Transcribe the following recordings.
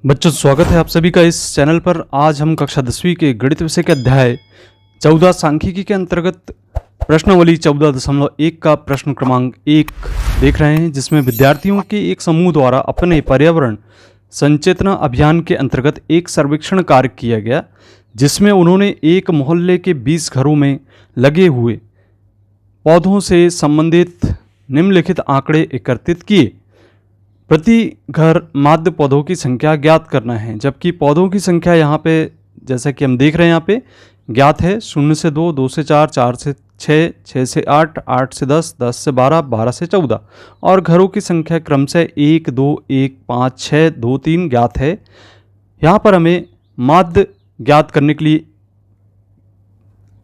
बच्चों, स्वागत है आप सभी का इस चैनल पर। आज हम कक्षा 10वीं के गणित विषय के अध्याय 14 सांख्यिकी के अंतर्गत प्रश्नावली 14.1 का प्रश्न क्रमांक 1 देख रहे हैं, जिसमें विद्यार्थियों के एक समूह द्वारा अपने पर्यावरण संचेतना अभियान के अंतर्गत एक सर्वेक्षण कार्य किया गया, जिसमें उन्होंने एक मोहल्ले के 20 घरों में लगे हुए पौधों से संबंधित निम्नलिखित आंकड़े एकत्रित किए। प्रति घर माध्य पौधों की संख्या ज्ञात करना है, जबकि पौधों की संख्या यहाँ पे जैसा कि हम देख रहे हैं यहाँ पे ज्ञात है। 0 से 2, 2 से 4, 4 से 6, 6 से 8, 8 से 10, 10 से 12, 12 से 14 और घरों की संख्या क्रम से 1, 2, 1, 5, 6, 2, 3 ज्ञात है। यहाँ पर हमें माध्य ज्ञात करने के लिए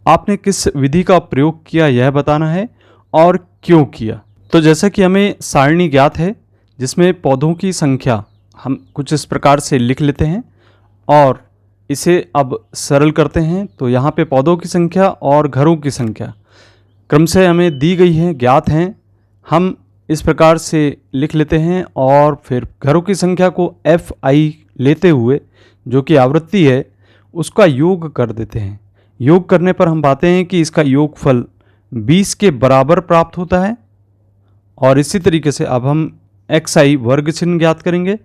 आपने किस विधि का प्रयोग किया यह बताना है और क्यों किया। तो जैसा कि हमें सारणी ज्ञात है जिसमें पौधों की संख्या हम कुछ इस प्रकार से लिख लेते हैं और इसे अब सरल करते हैं। तो यहाँ पे पौधों की संख्या और घरों की संख्या क्रम से हमें दी गई है, ज्ञात हैं। हम इस प्रकार से लिख लेते हैं और फिर घरों की संख्या को Fi लेते हुए, जो कि आवृत्ति है, उसका योग कर देते हैं। योग करने पर हम पाते हैं कि इसका योगफल 20 के बराबर प्राप्त होता है। और इसी तरीके से अब हम xi वर्ग चिन्ह ज्ञात करेंगे।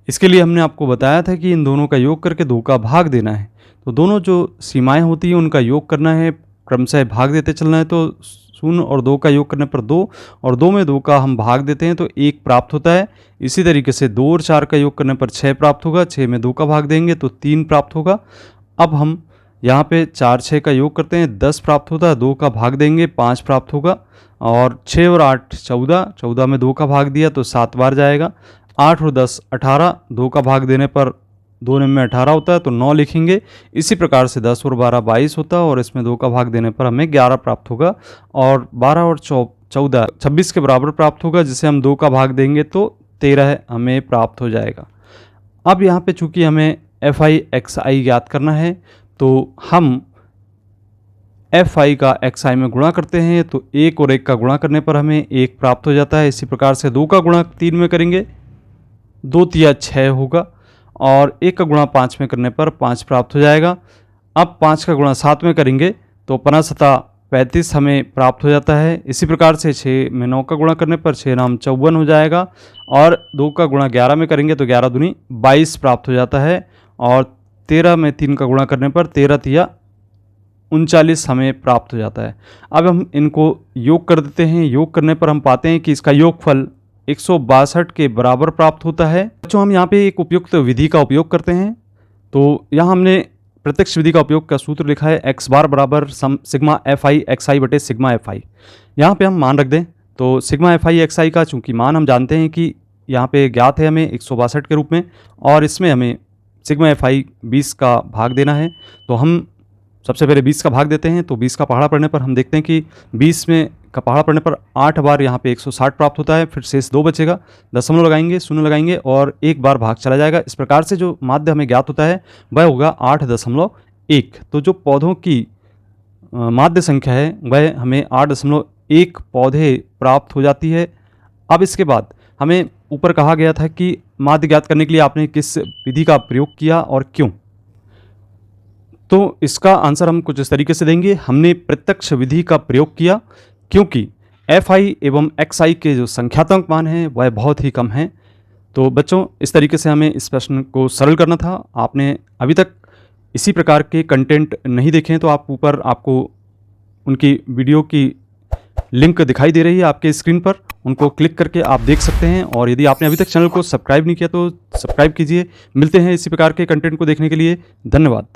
इसके लिए हमने आपको बताया था कि इन दोनों का योग करके 2 का भाग देना है। तो दोनों जो सीमाएं होती हैं उनका योग करना है, क्रमशः भाग देते चलना है। तो 0 और 2 का योग करने पर 2 और 2 में 2 का हम भाग देते हैं तो 1 प्राप्त होता है। इसी तरीके से 2 और 4 का योग करने पर 6 प्राप्त होगा, 6 में 2 का भाग देंगे तो 3 प्राप्त होगा। अब हम यहाँ पे 4, 6 का योग करते हैं, 10 प्राप्त होता है, 2 का भाग देंगे 5 प्राप्त होगा। और 6 और 8 14, 14 में 2 का भाग दिया तो 7 बार जाएगा। 8 और 10 18, 2 का भाग देने पर 2 में 18 होता है तो 9 लिखेंगे। इसी प्रकार से 10 और 12 22 होता है और इसमें 2 का भाग देने पर हमें 11 प्राप्त होगा। और 12 और 14 26 के बराबर प्राप्त होगा, जिसे हम 2 का भाग देंगे तो 13 हमें प्राप्त हो जाएगा। अब यहाँ पे चूँकि हमें Fi xi ज्ञात करना है तो हम Fi का xi में गुणा करते हैं। तो 1 और 1 का गुणा करने पर हमें 1 प्राप्त हो जाता है। इसी प्रकार से 2 का गुणा 3 में करेंगे, 2 तिया 6 होगा। और 1 का गुणा 5 में करने पर 5 प्राप्त हो जाएगा। अब 5 का गुणा 7 में करेंगे तो 5 7 35 हमें प्राप्त हो जाता है। इसी प्रकार से 6 में 9 का गुणा करने पर 6 नाम 54 हो जाएगा। और 2 का गुणा 11 में करेंगे तो 11 दूनी 22 प्राप्त हो जाता है। और 13 में 3 का गुणा करने पर 13 तिया 39 हमें प्राप्त हो जाता है। अब हम इनको योग कर देते हैं। योग करने पर हम पाते हैं कि इसका योगफल 162 के बराबर प्राप्त होता है। जो हम यहाँ पे एक उपयुक्त विधि का उपयोग करते हैं, तो यहाँ हमने प्रत्यक्ष विधि का उपयोग का सूत्र लिखा है x बार बराबर सिग्मा Fi xi बटे सिग्मा Fi। यहाँ पे हम मान रख दें तो सिग्मा Fi xi का चूँकि मान हम जानते हैं कि यहाँ पे ज्ञात है हमें 162 के रूप में, और इसमें हमें सिग्मा Fi 20 का भाग देना है। तो हम सबसे पहले 20 का भाग देते हैं। तो 20 का पहाड़ा पड़ने पर हम देखते हैं कि 20 में का पहाड़ा पड़ने पर 8 बार यहाँ पे 160 प्राप्त होता है। फिर शेष 2 बचेगा, दशमलव लगाएंगे, शून्य लगाएंगे और 1 बार भाग चला जाएगा। इस प्रकार से जो माध्य हमें ज्ञात होता है वह होगा 8.1। तो जो पौधों की माध्य संख्या है वह हमें 8.1 पौधे प्राप्त हो जाती है। अब इसके बाद हमें ऊपर कहा गया था कि माध्य ज्ञात करने के लिए आपने किस विधि का प्रयोग किया और क्यों। तो इसका आंसर हम कुछ इस तरीके से देंगे। हमने प्रत्यक्ष विधि का प्रयोग किया क्योंकि Fi एवं xi के जो संख्यात्मक मान हैं वह बहुत ही कम हैं। तो बच्चों, इस तरीके से हमें इस प्रश्न को सरल करना था। आपने अभी तक इसी प्रकार के कंटेंट नहीं देखे हैं तो आप ऊपर आपको उनकी वीडियो की लिंक दिखाई दे रही है आपके स्क्रीन पर, उनको क्लिक करके आप देख सकते हैं। और यदि आपने अभी तक चैनल को सब्सक्राइब नहीं किया तो सब्सक्राइब कीजिए। मिलते हैं इसी प्रकार के कंटेंट को देखने के लिए। धन्यवाद।